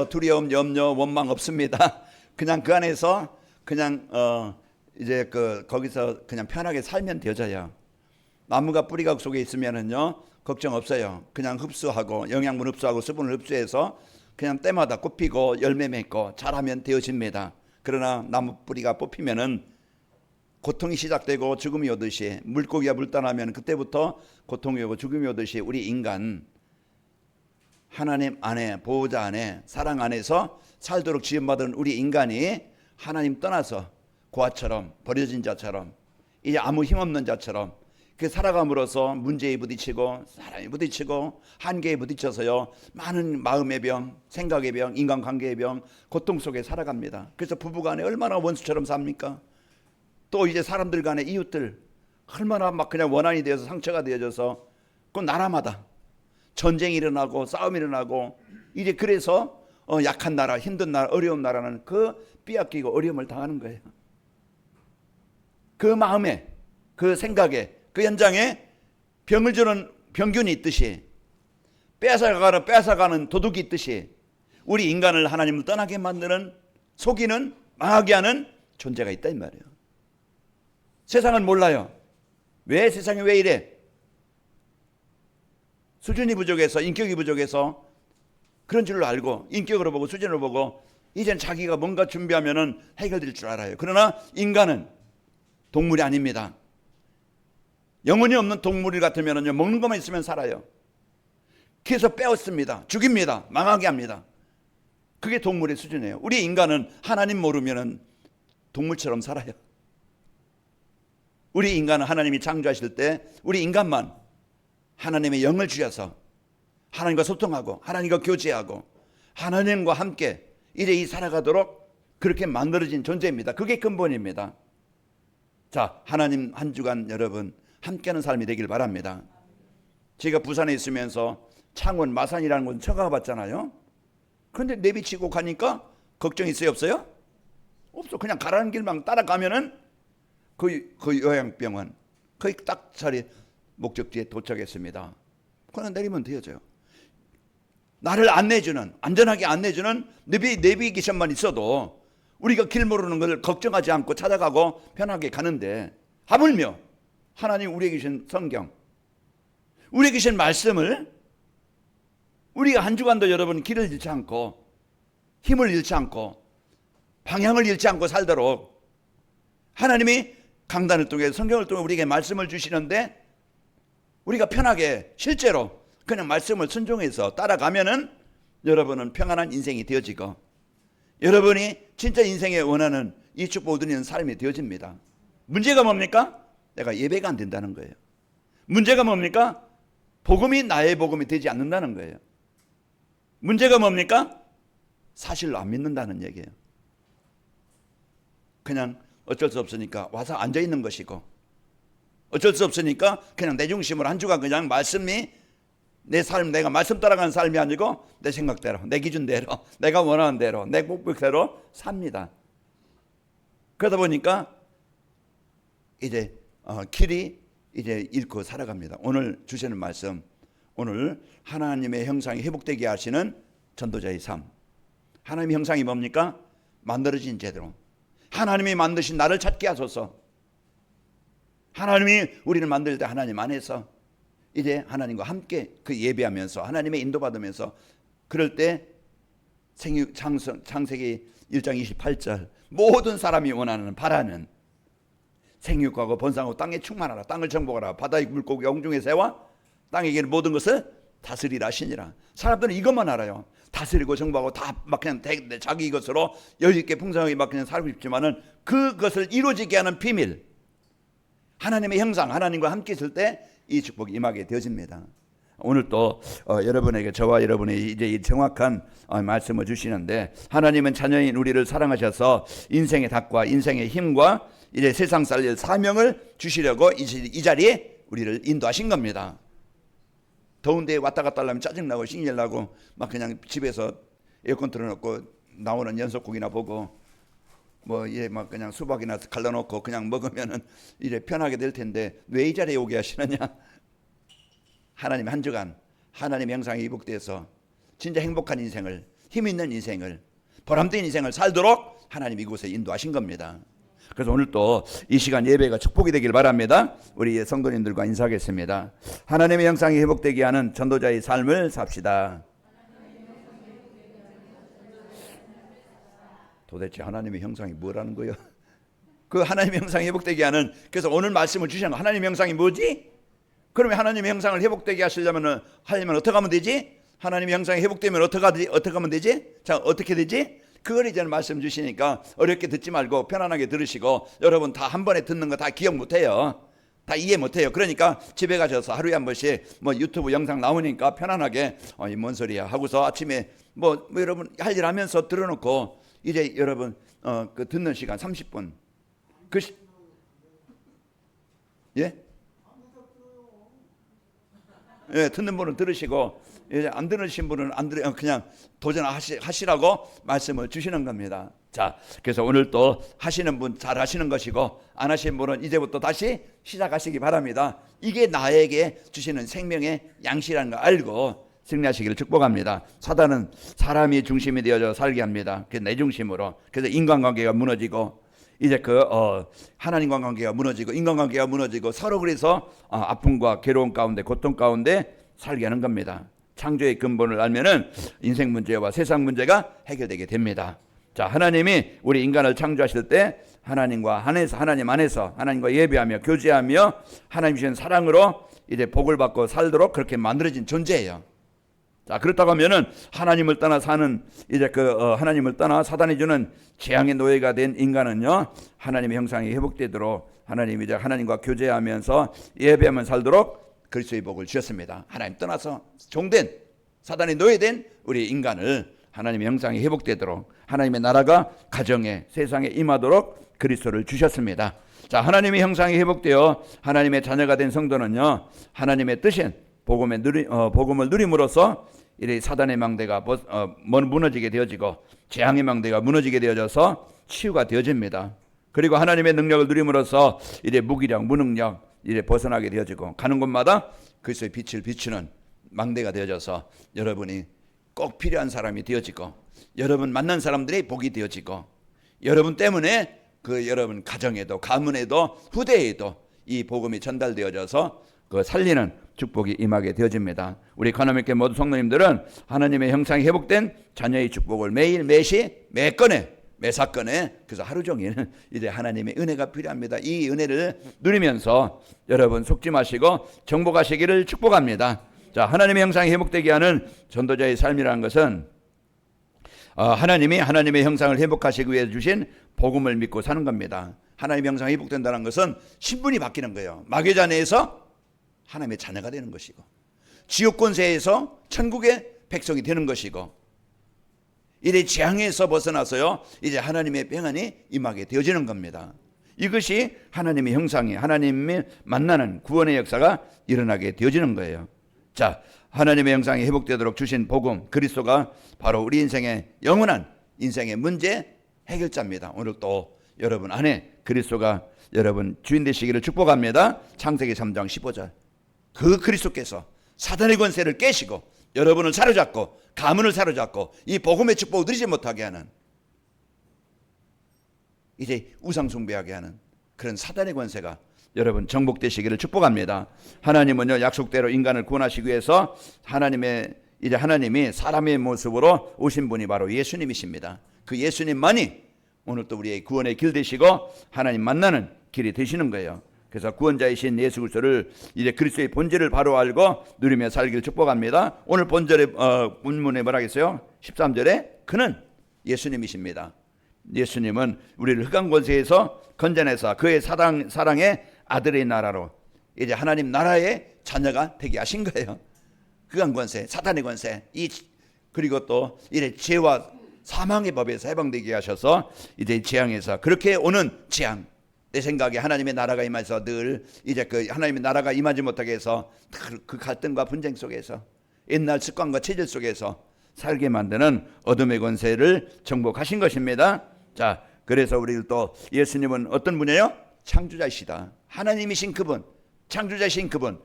두려움, 염려, 원망 없습니다. 그냥 그 안에서 그냥 이제 거기서 그냥 편하게 살면 되져요. 나무가 뿌리가 속에 있으면은요 걱정 없어요. 그냥 흡수하고 영양분 흡수하고 수분을 흡수해서 그냥 때마다 꽃피고 열매 맺고 자라면 되어집니다. 그러나 나무 뿌리가 뽑히면은 고통이 시작되고 죽음이 오듯이, 물고기가 물 떠나면 그때부터 고통이 오고 죽음이 오듯이 우리 인간 하나님 안에, 보호자 안에, 사랑 안에서 살도록 지음받은 우리 인간이 하나님 떠나서 고아처럼, 버려진 자처럼, 이제 아무 힘없는 자처럼 그 살아감으로써 문제에 부딪히고 사람에 부딪히고 한계에 부딪혀서요 많은 마음의 병, 생각의 병, 인간관계의 병, 고통 속에 살아갑니다. 그래서 부부간에 얼마나 원수처럼 삽니까? 또 이제 사람들 간에, 이웃들 얼마나 막 그냥 원한이 되어서 상처가 되어져서 그 나라마다 전쟁이 일어나고 싸움이 일어나고, 이제 그래서 약한 나라, 힘든 나라, 어려운 나라는 그 빼앗기고 어려움을 당하는 거예요. 그 마음에, 그 생각에, 그 현장에 병을 주는 병균이 있듯이, 뺏어가는 도둑이 있듯이 우리 인간을 하나님을 떠나게 만드는, 속이는, 망하게 하는 존재가 있다 이 말이에요. 세상은 몰라요. 왜 세상이 왜 이래? 수준이 부족해서, 인격이 부족해서 그런 줄로 알고, 인격으로 보고 수준으로 보고 이젠 자기가 뭔가 준비하면은 해결될 줄 알아요. 그러나 인간은 동물이 아닙니다. 영혼이 없는 동물 같으면은요 먹는 것만 있으면 살아요. 그래서 빼앗습니다. 죽입니다. 망하게 합니다. 그게 동물의 수준이에요. 우리 인간은 하나님 모르면은 동물처럼 살아요. 우리 인간은 하나님이 창조하실 때 우리 인간만 하나님의 영을 주셔서 하나님과 소통하고 하나님과 교제하고 하나님과 함께 이제 이 살아가도록 그렇게 만들어진 존재입니다. 그게 근본입니다. 자, 하나님 한 주간 여러분 함께하는 삶이 되길 바랍니다. 제가 부산에 있으면서 창원, 마산이라는 곳 처음 가봤잖아요. 그런데 내비치고 가니까 걱정 있어요, 없어요? 없어. 그냥 가라는 길만 따라가면은 그 요양병원 거의 딱 자리 목적지에 도착했습니다. 그냥 내리면 되어져요. 나를 안내해주는, 안전하게 안내해주는 내비게이션만 있어도 우리가 길 모르는 걸 걱정하지 않고 찾아가고 편하게 가는데, 하물며 하나님 우리에게 주신 성경, 우리에게 주신 말씀을 우리가 한 주간도 여러분 길을 잃지 않고 힘을 잃지 않고 방향을 잃지 않고 살도록 하나님이 강단을 통해 성경을 통해 우리에게 말씀을 주시는데, 우리가 편하게 실제로 그냥 말씀을 순종해서 따라가면은 여러분은 평안한 인생이 되어지고, 여러분이 진짜 인생에 원하는 이 축복을 누리는 삶이 되어집니다. 문제가 뭡니까? 내가 예배가 안 된다는 거예요. 문제가 뭡니까? 복음이 나의 복음이 되지 않는다는 거예요. 문제가 뭡니까? 사실로 안 믿는다는 얘기예요. 그냥 어쩔 수 없으니까 와서 앉아 있는 것이고, 어쩔 수 없으니까 그냥 내 중심으로 한 주간 그냥 말씀이 내 삶, 내가 말씀 따라가는 삶이 아니고 내 생각대로, 내 기준대로, 내가 원하는 대로, 내 목표대로 삽니다. 그러다 보니까 이제 길이 이제 잃고 살아갑니다. 오늘 주시는 말씀, 오늘 하나님의 형상이 회복되게 하시는 전도자의 삶. 하나님의 형상이 뭡니까? 만들어진 제대로 하나님이 만드신 나를 찾게 하소서. 하나님이 우리를 만들 때 하나님 안에서 이제 하나님과 함께 그 예배하면서 하나님의 인도받으면서, 그럴 때 창세기 1장 28절 모든 사람이 원하는 바라는 생육하고 번성하고 땅에 충만하라, 땅을 정복하라, 바다의 물고기 영중의 새와 땅에 계는 모든 것을 다스리라 하시니라. 사람들은 이것만 알아요. 다스리고 정복하고 다 막 그냥 자기 것으로 여유있게 풍성하게 막 그냥 살고 싶지만은 그것을 이루어지게 하는 비밀, 하나님의 형상, 하나님과 함께 있을 때 이 축복이 임하게 되어집니다. 오늘 또 여러분에게, 저와 여러분이 이제 이 정확한 말씀을 주시는데, 하나님은 자녀인 우리를 사랑하셔서 인생의 닭과 인생의 힘과 이제 세상 살릴 사명을 주시려고 이 자리에 우리를 인도하신 겁니다. 더운데 왔다 갔다 하려면 짜증나고 싱일나고 막 그냥 집에서 에어컨 틀어놓고 나오는 연속곡이나 보고 뭐 이제 막 그냥 수박이나 갈라놓고 그냥 먹으면은 이래 편하게 될 텐데 왜 이 자리에 오게 하시느냐? 하나님 한 주간 하나님의 형상에 이복돼서 진짜 행복한 인생을 힘 있는 인생을, 보람된 인생을 살도록 하나님이 이곳에 인도하신 겁니다. 그래서 오늘 또 이 시간 예배가 축복이 되길 바랍니다. 우리 성도님들과 인사하겠습니다. 하나님의 형상이 회복되게 하는 전도자의 삶을 삽시다. 도대체 하나님의 형상이 뭐라는 거예요? 그 하나님의 형상이 회복되게 하는, 그래서 오늘 말씀을 주시는 하나님의 형상이 뭐지? 그러면 하나님의 형상을 회복되게 하려면 어떻게 하면 되지? 하나님의 형상이 회복되면 어떻게 하면 되지? 자, 어떻게 되지? 그걸 이제는 말씀 주시니까 어렵게 듣지 말고 편안하게 들으시고, 여러분 다 한 번에 듣는 거 다 기억 못해요. 다 이해 못해요. 그러니까 집에 가셔서 하루에 한 번씩 뭐 유튜브 영상 나오니까 편안하게 이 뭔 소리야 하고서 아침에 뭐 여러분 할 일 하면서 들어놓고, 이제 여러분 그 듣는 시간 30분 예? 예, 듣는 분은 들으시고, 이제 안 들으신 분은 그냥 도전하시라고 말씀을 주시는 겁니다. 자, 그래서 오늘 또 하시는 분 잘 하시는 것이고, 안 하신 분은 이제부터 다시 시작하시기 바랍니다. 이게 나에게 주시는 생명의 양식이라는 걸 알고 승리하시기를 축복합니다. 사단은 사람이 중심이 되어져 살게 합니다. 그래서 내 중심으로. 그래서 인간관계가 무너지고, 이제 하나님과 관계가 무너지고, 인간관계가 무너지고, 서로 그래서 아픔과 괴로움 가운데, 고통 가운데 살게 하는 겁니다. 창조의 근본을 알면은 인생 문제와 세상 문제가 해결되게 됩니다. 자, 하나님이 우리 인간을 창조하실 때 하나님 안에서 하나님과 예배하며 교제하며 하나님 주신 사랑으로 이제 복을 받고 살도록 그렇게 만들어진 존재예요. 자, 그렇다고 하면은 하나님을 떠나 사는 하나님을 떠나 사단이 주는 재앙의 노예가 된 인간은요, 하나님의 형상이 회복되도록 하나님이 이제 하나님과 교제하면서 예배하며 살도록 그리스도의 복을 주셨습니다. 하나님 떠나서 종된 사단의 노예된 우리 인간을 하나님의 형상이 회복되도록, 하나님의 나라가 가정에 세상에 임하도록 그리스도를 주셨습니다. 자, 하나님의 형상이 회복되어 하나님의 자녀가 된 성도는요, 하나님의 뜻인 복음을 누림으로써 이 사단의 망대가 무너지게 되어지고, 재앙의 망대가 무너지게 되어져서 치유가 되어집니다. 그리고 하나님의 능력을 누림으로써 이제 무기력, 무능력 이제 벗어나게 되어지고, 가는 곳마다 그리스도의 빛을 비추는 망대가 되어져서 여러분이 꼭 필요한 사람이 되어지고, 여러분 만난 사람들이 복이 되어지고, 여러분 때문에 여러분 가정에도 가문에도 후대에도 이 복음이 전달되어져서 그 살리는 축복이 임하게 되어집니다. 우리 가나메교회 모든 성도님들은 하나님의 형상이 회복된 자녀의 축복을 매일 매시 매 사건에 그래서 하루 종일 이제 하나님의 은혜가 필요합니다. 이 은혜를 누리면서 여러분 속지 마시고 정복하시기를 축복합니다. 자, 하나님의 형상이 회복되게 하는 전도자의 삶이라는 것은 하나님이 하나님의 형상을 회복하시기 위해 주신 복음을 믿고 사는 겁니다. 하나님의 형상이 회복된다는 것은 신분이 바뀌는 거예요. 마귀자 내에서 하나님의 자녀가 되는 것이고, 지옥 권세에서 천국의 백성이 되는 것이고, 이래 재앙에서 벗어나서요, 이제 하나님의 평안이 임하게 되어지는 겁니다. 이것이 하나님의 형상이, 하나님이 만나는 구원의 역사가 일어나게 되어지는 거예요. 자, 하나님의 형상이 회복되도록 주신 복음 그리스도가 바로 우리 인생의 영원한 인생의 문제 해결자입니다. 오늘 또 여러분 안에 그리스도가 여러분 주인 되시기를 축복합니다. 창세기 3장 15절. 그 그리스도께서 사단의 권세를 깨시고 여러분을 사로잡고 가문을 사로잡고 이 복음의 축복을 누리지 못하게 하는, 이제 우상 숭배하게 하는 그런 사단의 권세가 여러분 정복되시기를 축복합니다. 하나님은요, 약속대로 인간을 구원하시기 위해서 하나님이 사람의 모습으로 오신 분이 바로 예수님이십니다. 그 예수님만이 오늘 또 우리의 구원의 길 되시고 하나님 만나는 길이 되시는 거예요. 그래서 구원자이신 예수 그리스도를 이제 그리스도의 본질을 바로 알고 누리며 살기를 축복합니다. 오늘 본절의 본문에 뭐라 했어요? 13절에 그는 예수님이십니다. 예수님은 우리를 흑암 권세에서 건져내서 그의 사랑의 아들의 나라로 이제 하나님 나라의 자녀가 되게 하신 거예요. 흑암 권세, 사탄의 권세, 그리고 또 이제 죄와 사망의 법에서 해방되게 하셔서 이제 재앙에서 그렇게 오는 재앙, 내 생각에 하나님의 나라가 임해서 늘 이제 그 하나님의 나라가 임하지 못하게 해서 그 갈등과 분쟁 속에서 옛날 습관과 체질 속에서 살게 만드는 어둠의 권세를 정복하신 것입니다. 자, 그래서 우리 또 예수님은 어떤 분이에요? 창조자이시다. 하나님이신 그분, 창조자이신 그분,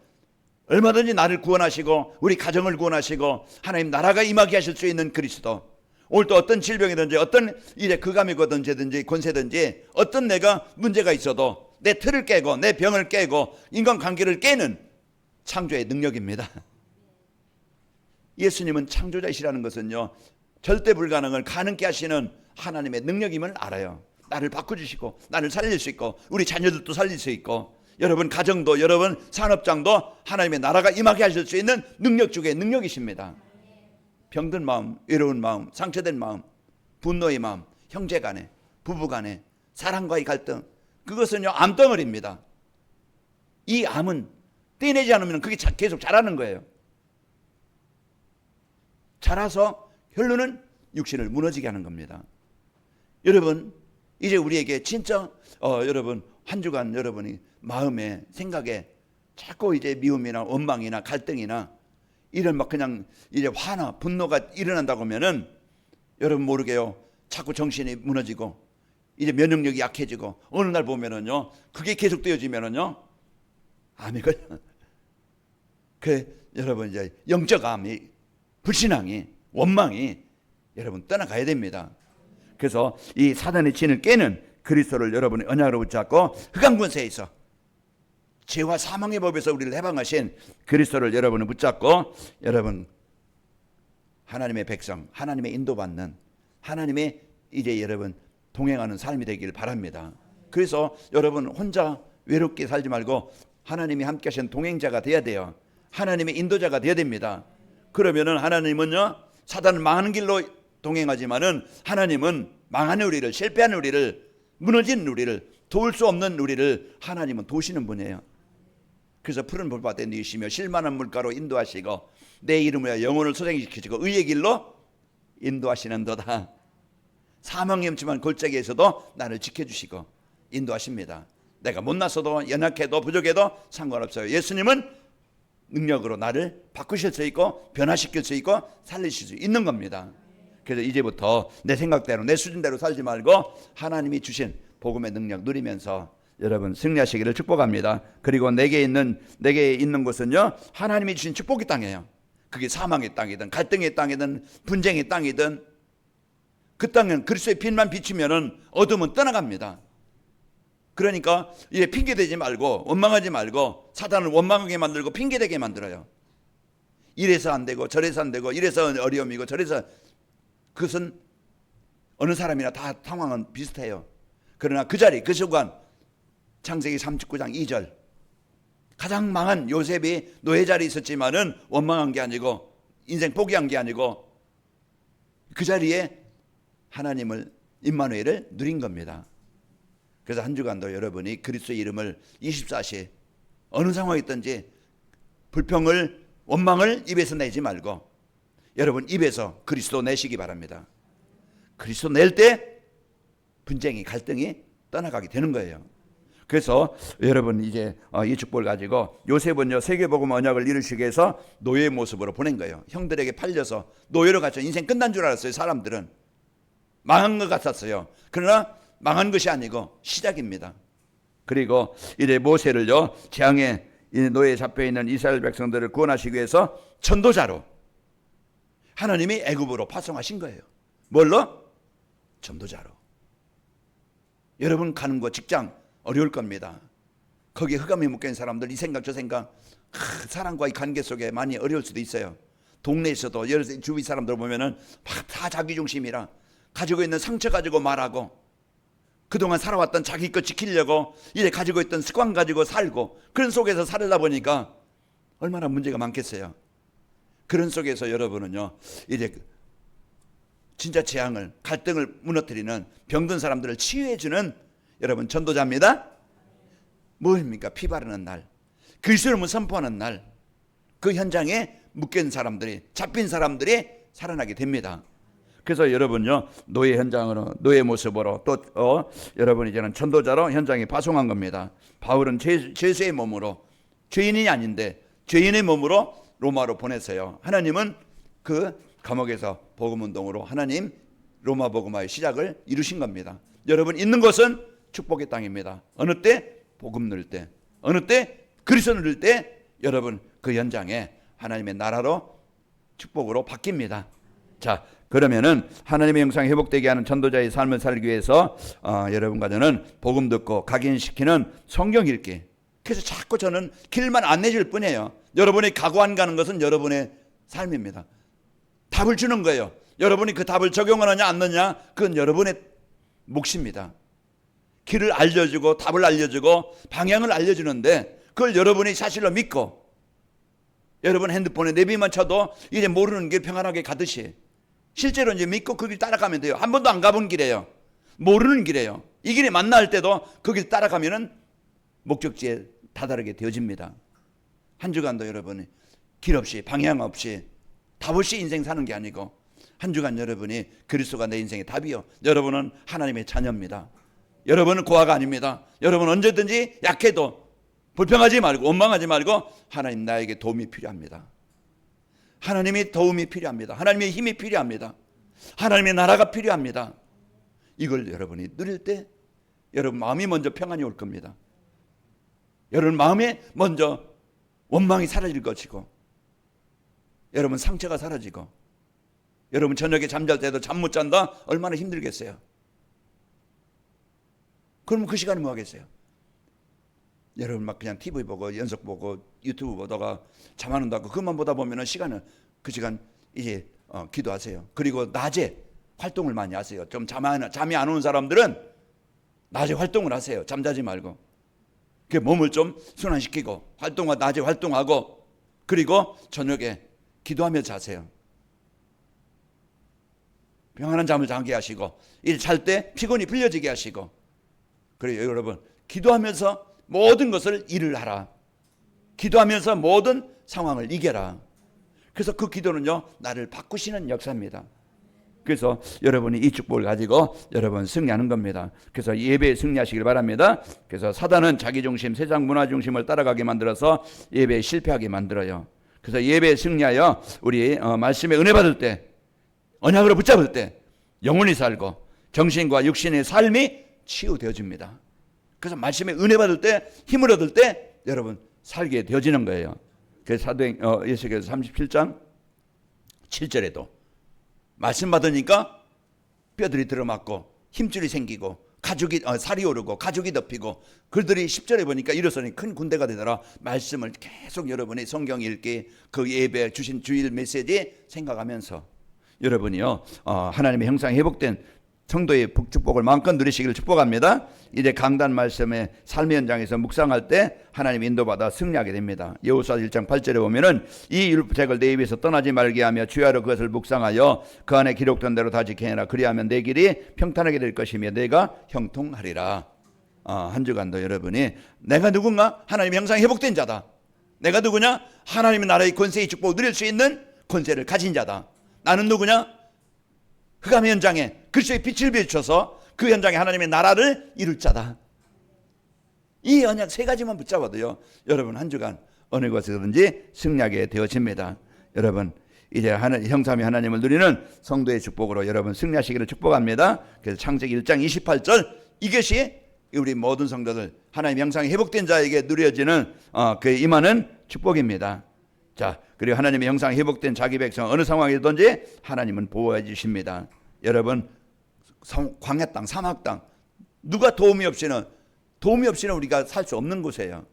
얼마든지 나를 구원하시고 우리 가정을 구원하시고 하나님 나라가 임하게 하실 수 있는 그리스도, 오늘 또 어떤 질병이든지 어떤 일에 극암이든지 권세든지 어떤 내가 문제가 있어도 내 틀을 깨고 내 병을 깨고 인간관계를 깨는 창조의 능력입니다. 예수님은 창조자이시라는 것은요, 절대 불가능을 가능케 하시는 하나님의 능력임을 알아요. 나를 바꿔주시고 나를 살릴 수 있고 우리 자녀들도 살릴 수 있고 여러분 가정도 여러분 산업장도 하나님의 나라가 임하게 하실 수 있는 능력 중에 능력이십니다. 병든 마음, 외로운 마음, 상처된 마음, 분노의 마음, 형제 간에, 부부 간에, 사랑과의 갈등, 그것은요 암덩어리입니다. 이 암은 떼내지 않으면 그게 계속 자라는 거예요. 자라서 결론은 육신을 무너지게 하는 겁니다. 여러분 이제 우리에게 진짜 여러분 한 주간 여러분이 마음에 생각에 자꾸 이제 미움이나 원망이나 갈등이나 이런 막 그냥 이제 화나 분노가 일어난다고 하면은 여러분 모르게요 자꾸 정신이 무너지고 이제 면역력이 약해지고 어느 날 보면은요 그게 계속 되어지면은요 암이 걸려. 그 여러분 이제 영적 암이 불신앙이 원망이 여러분 떠나가야 됩니다. 그래서 이 사단의 진을 깨는 그리스도를 여러분의 언약으로 붙잡고 흑암 권세에 있어 죄와 사망의 법에서 우리를 해방하신 그리스도를 여러분은 붙잡고 여러분 하나님의 백성, 하나님의 인도받는 하나님의 이제 여러분 동행하는 삶이 되길 바랍니다. 그래서 여러분 혼자 외롭게 살지 말고 하나님이 함께 하신 동행자가 돼야 돼요. 하나님의 인도자가 돼야 됩니다. 그러면은 하나님은요 사단은 망하는 길로 동행하지만은 하나님은 망하는 우리를, 실패하는 우리를, 무너진 우리를, 도울 수 없는 우리를 하나님은 도우시는 분이에요. 그래서 푸른 풀밭에 누이시며 실만한 물가로 인도하시고 내 이름으로 영혼을 소생시키시고 의의 길로 인도하시는도다. 사망이 엄침한 골짜기에서도 나를 지켜주시고 인도하십니다. 내가 못났어도 연약해도 부족해도 상관없어요. 예수님은 능력으로 나를 바꾸실 수 있고 변화시킬 수 있고 살리실 수 있는 겁니다. 그래서 이제부터 내 생각대로 내 수준대로 살지 말고 하나님이 주신 복음의 능력 누리면서 여러분 승리하시기를 축복합니다. 그리고 내게 있는 곳은요 하나님이 주신 축복의 땅이에요. 그게 사망의 땅이든 갈등의 땅이든 분쟁의 땅이든 그 땅은 그리스도의 빛만 비추면은 어둠은 떠나갑니다. 그러니까 이제 핑계대지 말고 원망하지 말고 사단을 원망하게 만들고 핑계대게 만들어요. 이래서 안 되고 저래서 안 되고 이래서 어려움이고 저래서 그것은 어느 사람이나 다 상황은 비슷해요. 그러나 그 자리 그 순간 창세기 39장 2절 가장 망한 요셉이 노예 자리에 있었지만은 원망한 게 아니고 인생 포기한 게 아니고 그 자리에 하나님을 임마누엘을 누린 겁니다. 그래서 한 주간도 여러분이 그리스도의 이름을 24시 어느 상황이 있든지 불평을 원망을 입에서 내지 말고 여러분 입에서 그리스도 내시기 바랍니다. 그리스도 낼 때 분쟁이 갈등이 떠나가게 되는 거예요. 그래서 여러분 이제 이 축복을 가지고 요셉은요 세계복음 언약을 이루시기 위해서 노예의 모습으로 보낸 거예요. 형들에게 팔려서 노예로 갇혀 인생 끝난 줄 알았어요. 사람들은 망한 것 같았어요. 그러나 망한 것이 아니고 시작입니다. 그리고 이제 모세를요 재앙에 노예에 잡혀있는 이스라엘 백성들을 구원하시기 위해서 전도자로 하나님이 애굽으로 파송하신 거예요. 뭘로? 전도자로. 여러분 가는 곳 직장 어려울 겁니다. 거기에 흑암이 묶여있는 사람들 이 생각 저 생각 사람과의 관계 속에 많이 어려울 수도 있어요. 동네에서도 여러 주위 사람들 보면은 다 자기중심이라 가지고 있는 상처 가지고 말하고 그동안 살아왔던 자기 것 지키려고 이제 가지고 있던 습관 가지고 살고 그런 속에서 살다 보니까 얼마나 문제가 많겠어요. 그런 속에서 여러분은요 이제 진짜 재앙을 갈등을 무너뜨리는 병든 사람들을 치유해주는 여러분 전도자입니다. 뭐입니까? 피 바르는 날 그리스도를 선포하는 날 그 현장에 묶인 사람들이 잡힌 사람들이 살아나게 됩니다. 그래서 여러분요 노예 현장으로 노예 모습으로 또 여러분 이제는 전도자로 현장에 파송한 겁니다. 바울은 죄수의 몸으로 죄인이 아닌데 죄인의 몸으로 로마로 보냈어요. 하나님은 그 감옥에서 복음운동으로 하나님 로마 복음화의 시작을 이루신 겁니다. 여러분 있는 곳은 축복의 땅입니다. 어느 때? 복음 누릴 때. 어느 때? 그리스도 누릴 때 여러분 그 현장에 하나님의 나라로 축복으로 바뀝니다. 자, 그러면은 하나님의 형상이 회복되게 하는 전도자의 삶을 살기 위해서 여러분과 저는 복음 듣고 각인시키는 성경 읽기. 그래서 자꾸 저는 길만 안내 줄 뿐이에요. 여러분이 가고 안 가는 것은 여러분의 삶입니다. 답을 주는 거예요. 여러분이 그 답을 적용하느냐 안 하느냐 그건 여러분의 몫입니다. 길을 알려주고 답을 알려주고 방향을 알려주는데 그걸 여러분이 사실로 믿고 여러분 핸드폰에 내비만 쳐도 이제 모르는 길 평안하게 가듯이 실제로 이제 믿고 그 길 따라가면 돼요. 한 번도 안 가본 길이에요. 모르는 길이에요. 이 길에 만날 때도 그 길 따라가면은 목적지에 다다르게 되어집니다. 한 주간도 여러분이 길 없이 방향 없이 답 없이 인생 사는 게 아니고 한 주간 여러분이 그리스도가 내 인생의 답이요. 여러분은 하나님의 자녀입니다. 여러분은 고아가 아닙니다. 여러분 언제든지 약해도 불평하지 말고 원망하지 말고 하나님 나에게 도움이 필요합니다. 하나님의 도움이 필요합니다. 하나님의 힘이 필요합니다. 하나님의 나라가 필요합니다. 이걸 여러분이 누릴 때 여러분 마음이 먼저 평안이 올 겁니다. 여러분 마음에 먼저 원망이 사라질 것이고 여러분 상처가 사라지고 여러분 저녁에 잠잘 때도 잠 못 잔다? 얼마나 힘들겠어요. 그러면 그 시간에 뭐 하겠어요? 여러분 막 그냥 TV 보고 연속 보고 유튜브 보다가 잠 안 온다고 그것만 보다 보면 시간은 그 시간 이제 기도하세요. 그리고 낮에 활동을 많이 하세요. 좀 잠이 안 오는 사람들은 낮에 활동을 하세요. 잠자지 말고. 그 몸을 좀 순환시키고 낮에 활동하고 그리고 저녁에 기도하며 자세요. 평안한 잠을 자게 하시고 일 잘 때 피곤이 풀려지게 하시고 그래요. 여러분 기도하면서 모든 것을 일을 하라. 기도하면서 모든 상황을 이겨라. 그래서 그 기도는요 나를 바꾸시는 역사입니다. 그래서 여러분이 이 축복을 가지고 여러분 승리하는 겁니다. 그래서 예배에 승리하시길 바랍니다. 그래서 사단은 자기중심, 세상 문화 중심을 따라가게 만들어서 예배에 실패하게 만들어요. 그래서 예배에 승리하여 우리 말씀에 은혜 받을 때 언약으로 붙잡을 때 영혼이 살고 정신과 육신의 삶이 치유되어집니다. 그래서 말씀에 은혜 받을 때 힘을 얻을 때 여러분 살게 되어지는 거예요. 그래서 사도행 에스겔서 37장 7절에도 말씀 받으니까 뼈들이 들어맞고 힘줄이 생기고 가죽이 살이 오르고 가죽이 덮이고 그들이 10절에 보니까 일어서니 큰 군대가 되더라. 말씀을 계속 여러분이 성경 읽기 그 예배 주신 주일 메시지 생각하면서 여러분이요 하나님의 형상이 회복된 성도의 축복을 마음껏 누리시기를 축복합니다. 이제 강단 말씀의 삶의 현장에서 묵상할 때 하나님 인도받아 승리하게 됩니다. 여호수아 1장 8절에 보면은 이 율법책을 내 입에서 떠나지 말게 하며 주야로 그것을 묵상하여 그 안에 기록된 대로 다 지켜내라. 그리하면 내 길이 평탄하게 될 것이며 내가 형통하리라. 한 주간도 여러분이 내가 누군가? 하나님의 형상이 회복된 자다. 내가 누구냐? 하나님의 나라의 권세의 축복을 누릴 수 있는 권세를 가진 자다. 나는 누구냐? 흑암의 현장에 그리스도의 빛을 비춰서 그 현장에 하나님의 나라를 이룰 자다. 이 언약 세 가지만 붙잡아도요 여러분 한 주간 어느 곳에든지 승리하게 되어집니다. 여러분 이제 형상의 하나님을 누리는 성도의 축복으로 여러분 승리하시기를 축복합니다. 그래서 창세기 1장 28절 이것이 우리 모든 성도들 하나님의 형상이 회복된 자에게 누려지는 그 임하는 축복입니다. 자, 그리고 하나님의 형상이 회복된 자기 백성 어느 상황이든지 하나님은 보호해 주십니다. 여러분 광야 땅, 사막 땅 누가 도움이 없이는 우리가 살 수 없는 곳이에요.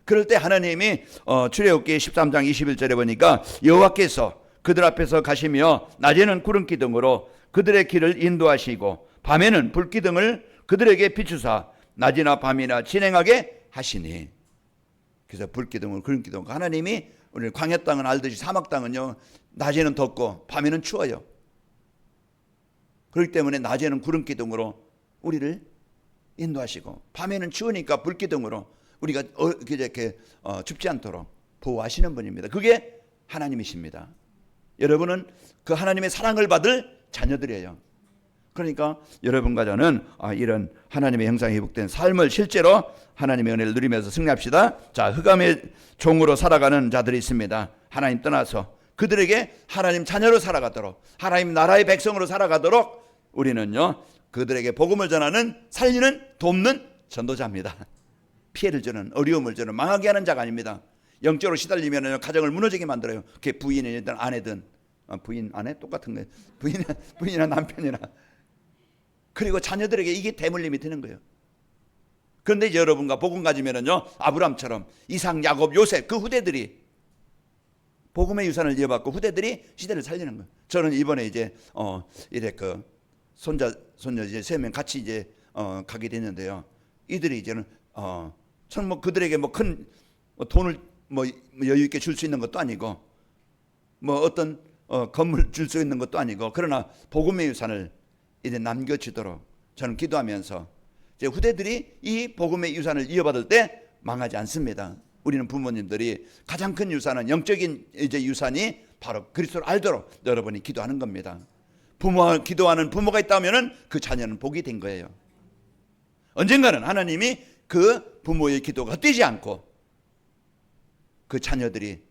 그럴 때 하나님이 출애굽기 13장 21절에 보니까 여호와께서 그들 앞에서 가시며 낮에는 구름 기둥으로 그들의 길을 인도하시고 밤에는 불 기둥을 그들에게 비추사 낮이나 밤이나 진행하게 하시니. 그래서 불 기둥을 구름 기둥 하나님이 우리 광야 땅은 알듯이 사막 땅은요 낮에는 덥고 밤에는 추워요. 그렇기 때문에 낮에는 구름 기둥으로 우리를 인도하시고 밤에는 추우니까 불 기둥으로 우리가 이렇게 춥지 않도록 보호하시는 분입니다. 그게 하나님이십니다. 여러분은 그 하나님의 사랑을 받을 자녀들이에요. 그러니까 여러분과 저는 이런 하나님의 형상이 회복된 삶을 실제로 하나님의 은혜를 누리면서 승리합시다. 자, 흑암의 종으로 살아가는 자들이 있습니다. 하나님 떠나서 그들에게 하나님 자녀로 살아가도록 하나님 나라의 백성으로 살아가도록 우리는요 그들에게 복음을 전하는 살리는 돕는 전도자입니다. 피해를 주는 어려움을 주는 망하게 하는 자가 아닙니다. 영적으로 시달리면 가정을 무너지게 만들어요. 그게 부인이든 아내든 부인 아내 똑같은 거예요. 부인이나 남편이나. 그리고 자녀들에게 이게 대물림이 되는 거예요. 그런데 이제 여러분과 복음 가지면은요, 아브람처럼 이삭, 야곱, 요셉 그 후대들이 복음의 유산을 이어받고 후대들이 시대를 살리는 거예요. 저는 이번에 이제 이래 그 손녀 이제 3명 같이 이제 가게 됐는데요. 이들이 이제는 저는 뭐 그들에게 뭐 큰 돈을 뭐 여유 있게 줄 수 있는 것도 아니고 뭐 어떤 건물 줄 수 있는 것도 아니고, 그러나 복음의 유산을 이제 남겨주도록 저는 기도하면서 이제 후대들이 이 복음의 유산을 이어받을 때 망하지 않습니다. 우리는 부모님들이 가장 큰 유산은 영적인 이제 유산이 바로 그리스도를 알도록 여러분이 기도하는 겁니다. 기도하는 부모가 있다면은 그 자녀는 복이 된 거예요. 언젠가는 하나님이 그 부모의 기도가 헛되지 않고 그 자녀들이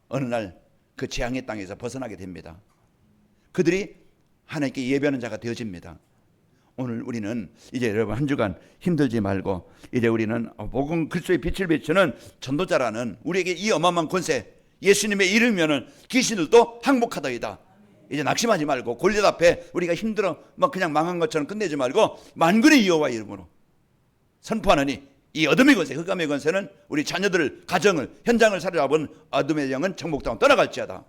어느 날 그 재앙의 땅에서 벗어나게 됩니다. 그들이 하나님께 예배하는 자가 되어집니다. 오늘 우리는 이제 여러분 한 주간 힘들지 말고 이제 우리는 복음 그리스도의 빛을 비추는 전도자라는 우리에게 이 어마어마한 권세, 예수님의 이름이면은 귀신들도 항복하다이다. 이제 낙심하지 말고 골리앗 앞에 우리가 힘들어 막 그냥 망한 것처럼 끝내지 말고 만군의 여호와의 이름으로 선포하느니 이 어둠의 권세, 흑암의 권세는 우리 자녀들을, 가정을, 현장을 사로잡은 어둠의 영은 정복당하고 떠나갈지어다.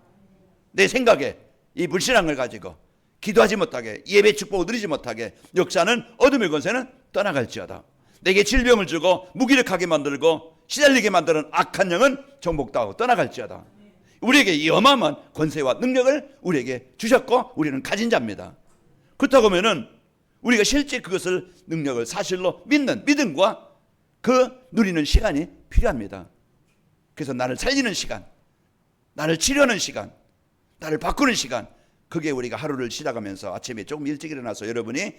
내 생각에 이 불신앙을 가지고 기도하지 못하게, 예배 축복을 누리지 못하게 역사는 어둠의 권세는 떠나갈지어다. 내게 질병을 주고 무기력하게 만들고 시달리게 만드는 악한 영은 정복당하고 떠나갈지어다. 우리에게 이 어마어마한 권세와 능력을 우리에게 주셨고 우리는 가진 자입니다. 그렇다고 하면은 우리가 실제 그것을 능력을 사실로 믿는 믿음과 그 누리는 시간이 필요합니다. 그래서 나를 살리는 시간, 나를 치료하는 시간, 나를 바꾸는 시간, 그게 우리가 하루를 시작하면서 아침에 조금 일찍 일어나서 여러분이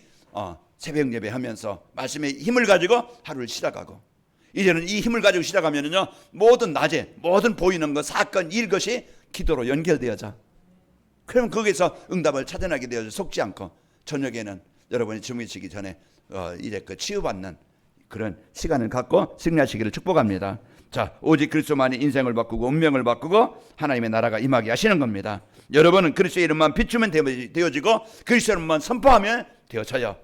새벽 예배하면서 말씀의 힘을 가지고 하루를 시작하고, 이제는 이 힘을 가지고 시작하면은요, 모든 낮에 모든 보이는 것, 사건, 일 것이 기도로 연결되어져. 그러면 거기서 응답을 찾아나게 되어져 속지 않고 저녁에는 여러분이 주무시기 전에 이제 그 치유받는 그런 시간을 갖고 승리하시기를 축복합니다. 자, 오직 그리스도만이 인생을 바꾸고 운명을 바꾸고 하나님의 나라가 임하게 하시는 겁니다. 여러분은 그리스도의 이름만 비추면 되어지고 그리스도의 이름만 선포하면 되어져요.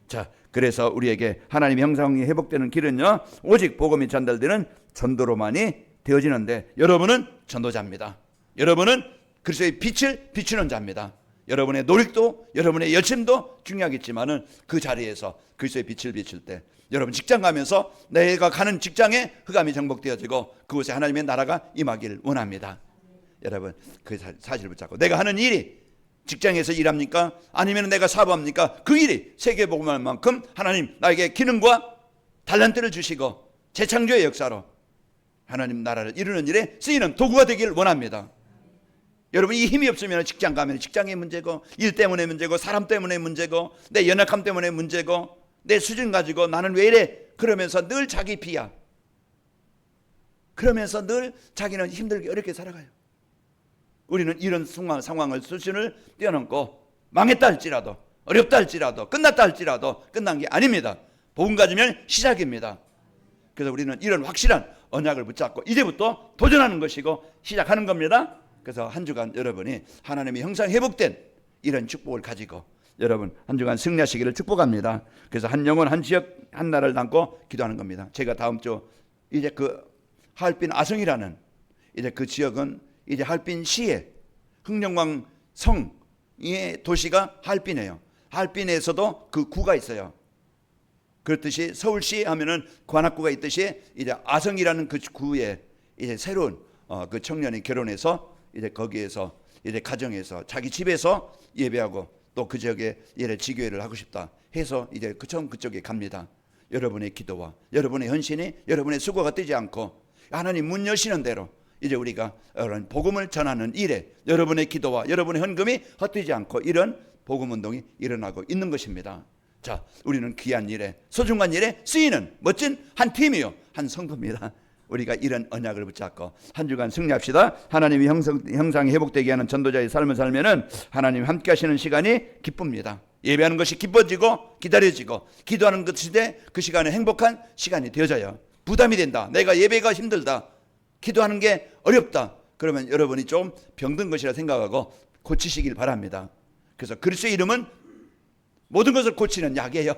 자, 그래서 우리에게 하나님의 형상이 회복되는 길은요, 오직 복음이 전달되는 전도로만이 되어지는데, 여러분은 전도자입니다. 여러분은 그리스도의 빛을 비추는 자입니다. 여러분의 노력도 여러분의 열심도 중요하겠지만은 그 자리에서 그리스도의 빛을 비출 때 여러분 직장 가면서 내가 가는 직장에 흑암이 정복되어지고 그곳에 하나님의 나라가 임하기를 원합니다. 여러분 그 사실을 붙잡고, 내가 하는 일이 직장에서 일합니까? 아니면 내가 사업합니까? 그 일이 세계복음할 만큼 하나님 나에게 기능과 달란트를 주시고 재창조의 역사로 하나님 나라를 이루는 일에 쓰이는 도구가 되기를 원합니다. 여러분 이 힘이 없으면 직장 가면 직장의 문제고, 일 때문에 문제고, 사람 때문에 문제고, 내 연약함 때문에 문제고, 내 수준 가지고 나는 왜 이래? 그러면서 늘 자기 비하, 그러면서 늘 자기는 힘들게 어렵게 살아가요. 우리는 이런 상황을 수준을 뛰어넘고 망했다 할지라도, 어렵다 할지라도, 끝났다 할지라도 끝난 게 아닙니다. 복음 가지면 시작입니다. 그래서 우리는 이런 확실한 언약을 붙잡고 이제부터 도전하는 것이고 시작하는 겁니다. 그래서 한 주간 여러분이 하나님의 형상 회복된 이런 축복을 가지고 여러분 한 주간 승리하시기를 축복합니다. 그래서 한 영혼, 한 지역, 한 나라를 담고 기도하는 겁니다. 제가 다음 주 이제 그 하얼빈 아성이라는 이제 그 지역은 이제 하얼빈시에 흥령왕 성의 도시가 하얼빈이에요. 하얼빈에서도 그 구가 있어요. 그렇듯이 서울시 하면은 관악구가 있듯이 이제 아성이라는 그 구에 이제 새로운 그 청년이 결혼해서 이제 거기에서 이제 가정에서 자기 집에서 예배하고 또 그 지역에 예를 지교회를 하고 싶다 해서 이제 그쪽에 갑니다. 여러분의 기도와 여러분의 헌신이 여러분의 수고가 뜨지 않고 하나님 문 여시는 대로 이제 우리가 복음을 전하는 일에 여러분의 기도와 여러분의 헌금이 헛되지 않고 이런 복음 운동이 일어나고 있는 것입니다. 자, 우리는 귀한 일에 소중한 일에 쓰이는 멋진 한 팀이요, 한 성도입니다. 우리가 이런 언약을 붙잡고 한 주간 승리합시다. 하나님이 형상이 회복되게 하는 전도자의 삶을 살면은 하나님이 함께 하시는 시간이 기쁩니다. 예배하는 것이 기뻐지고 기다려지고 기도하는 것이 그 시간에 행복한 시간이 되어져요. 부담이 된다, 내가 예배가 힘들다, 기도하는 게 어렵다, 그러면 여러분이 좀 병든 것이라 생각하고 고치시길 바랍니다. 그래서 그리스도의 이름은 모든 것을 고치는 약이에요.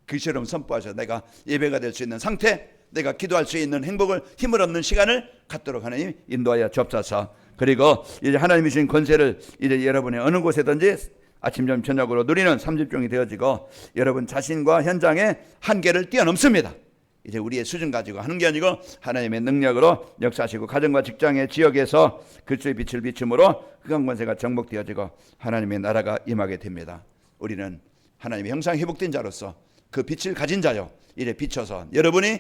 그리스도의 이름 선포하셔서 내가 예배가 될 수 있는 상태, 내가 기도할 수 있는 행복을, 힘을 얻는 시간을 갖도록 하나님 인도하여 주옵소서. 그리고 이제 하나님이 주신 권세를 이제 여러분의 어느 곳에든지 아침, 점심, 저녁으로 누리는 3집중이 되어지고 여러분 자신과 현장의 한계를 뛰어넘습니다. 이제 우리의 수준 가지고 하는 게 아니고 하나님의 능력으로 역사하시고 가정과 직장의 지역에서 그리스도의 빛을 비춤으로 흑암 권세가 정복되어지고 하나님의 나라가 임하게 됩니다. 우리는 하나님의 형상 회복된 자로서 그 빛을 가진 자요, 이제 비춰서 여러분이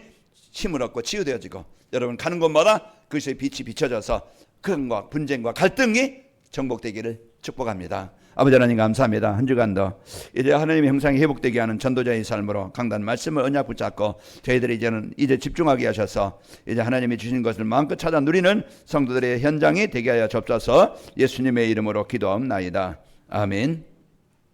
힘을 얻고 치유되어지고 여러분 가는 곳마다 그리스도의 빛이 비춰져서 흑암과 분쟁과 갈등이 정복되기를 축복합니다. 아버지 하나님 감사합니다. 한 주간도 이제 하나님의 형상이 회복되게 하는 전도자의 삶으로 강단 말씀을 언약 붙잡고 저희들이 이제 집중하게 하셔서 이제 하나님이 주신 것을 마음껏 찾아 누리는 성도들의 현장이 되게 하여 주옵소서. 예수님의 이름으로 기도하옵나이다. 아멘.